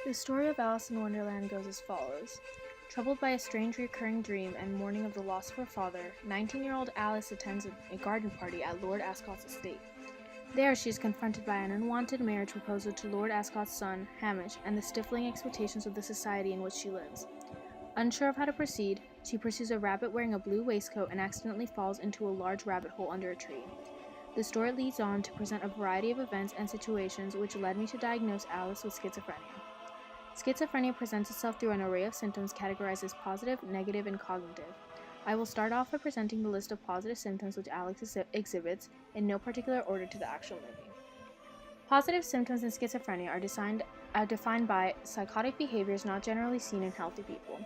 The story of Alice in Wonderland goes as follows. Troubled by a strange recurring dream and mourning of the loss of her father, 19-year-old Alice attends a garden party at Lord Ascot's estate. There, she is confronted by an unwanted marriage proposal to Lord Ascot's son, Hamish, and the stifling expectations of the society in which she lives. Unsure of how to proceed, she pursues a rabbit wearing a blue waistcoat and accidentally falls into a large rabbit hole under a tree. The story leads on to present a variety of events and situations which led me to diagnose Alice with schizophrenia. Schizophrenia presents itself through an array of symptoms categorized as positive, negative, and cognitive. I will start off by presenting the list of positive symptoms which Alice exhibits, in no particular order to the actual movie. Positive symptoms in schizophrenia are defined by psychotic behaviors not generally seen in healthy people.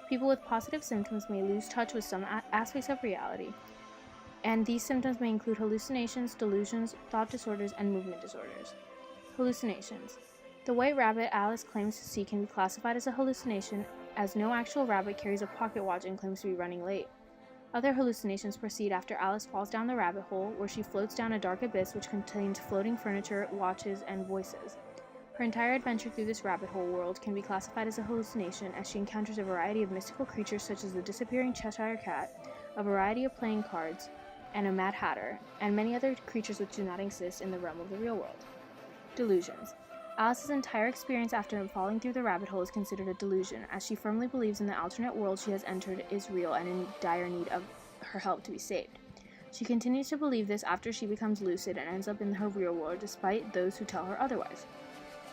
People with positive symptoms may lose touch with some aspects of reality, and these symptoms may include hallucinations, delusions, thought disorders, and movement disorders. Hallucinations. The white rabbit Alice claims to see can be classified as a hallucination, as no actual rabbit carries a pocket watch and claims to be running late. Other hallucinations proceed after Alice falls down the rabbit hole, where she floats down a dark abyss which contains floating furniture, watches, and voices. Her entire adventure through this rabbit hole world can be classified as a hallucination, as she encounters a variety of mystical creatures such as the disappearing Cheshire Cat, a variety of playing cards, and a Mad Hatter, and many other creatures which do not exist in the realm of the real world. Delusions. Alice's entire experience after falling through the rabbit hole is considered a delusion, as she firmly believes in the alternate world she has entered is real and in dire need of her help to be saved. She continues to believe this after she becomes lucid and ends up in her real world despite those who tell her otherwise.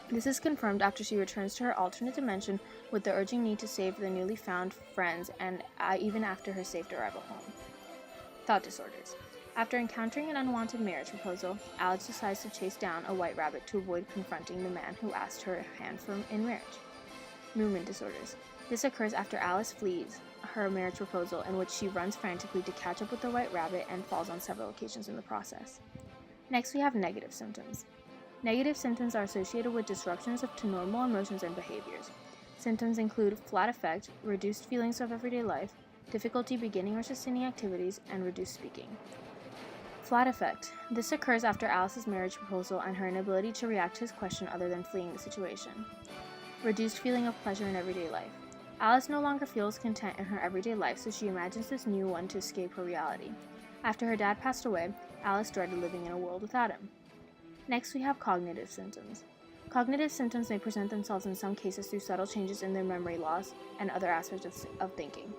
This is confirmed after she returns to her alternate dimension with the urging need to save the newly found friends and even after her safe arrival home. Thought disorders. After encountering an unwanted marriage proposal, Alice decides to chase down a white rabbit to avoid confronting the man who asked her hand in marriage. Movement disorders. This occurs after Alice flees her marriage proposal, in which she runs frantically to catch up with the white rabbit and falls on several occasions in the process. Next, we have negative symptoms. Negative symptoms are associated with disruptions to normal emotions and behaviors. Symptoms include flat affect, reduced feelings of everyday life, difficulty beginning or sustaining activities, and reduced speaking. Flat affect. This occurs after Alice's marriage proposal and her inability to react to his question other than fleeing the situation. Reduced feeling of pleasure in everyday life. Alice no longer feels content in her everyday life, so she imagines this new one to escape her reality. After her dad passed away, Alice dreaded living in a world without him. Next, we have cognitive symptoms. Cognitive symptoms may present themselves in some cases through subtle changes in their memory loss and other aspects of thinking.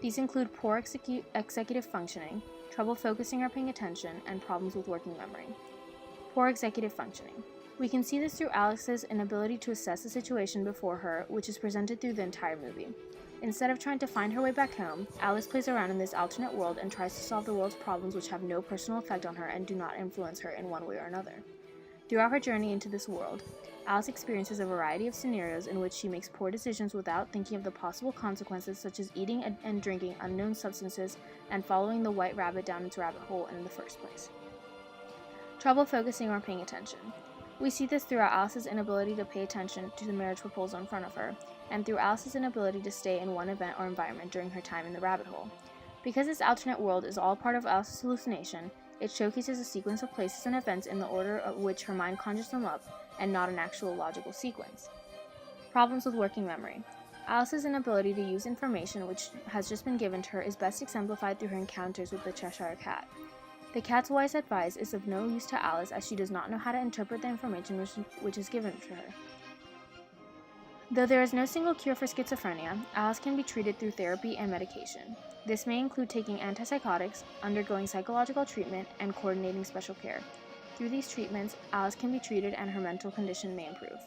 These include poor executive functioning, trouble focusing or paying attention, and problems with working memory. Poor executive functioning. We can see this through Alice's inability to assess the situation before her, which is presented through the entire movie. Instead of trying to find her way back home, Alice plays around in this alternate world and tries to solve the world's problems which have no personal effect on her and do not influence her in one way or another. Throughout her journey into this world, Alice experiences a variety of scenarios in which she makes poor decisions without thinking of the possible consequences, such as eating and drinking unknown substances and following the white rabbit down its rabbit hole in the first place. Trouble focusing or paying attention. We see this throughout Alice's inability to pay attention to the marriage proposal in front of her, and through Alice's inability to stay in one event or environment during her time in the rabbit hole. Because this alternate world is all part of Alice's hallucination, it showcases a sequence of places and events in the order of which her mind conjures them up, and not an actual logical sequence. Problems with working memory. Alice's inability to use information which has just been given to her is best exemplified through her encounters with the Cheshire Cat. The cat's wise advice is of no use to Alice, as she does not know how to interpret the information which is given to her. Though there is no single cure for schizophrenia, Alice can be treated through therapy and medication. This may include taking antipsychotics, undergoing psychological treatment, and coordinating special care. Through these treatments, Alice can be treated and her mental condition may improve.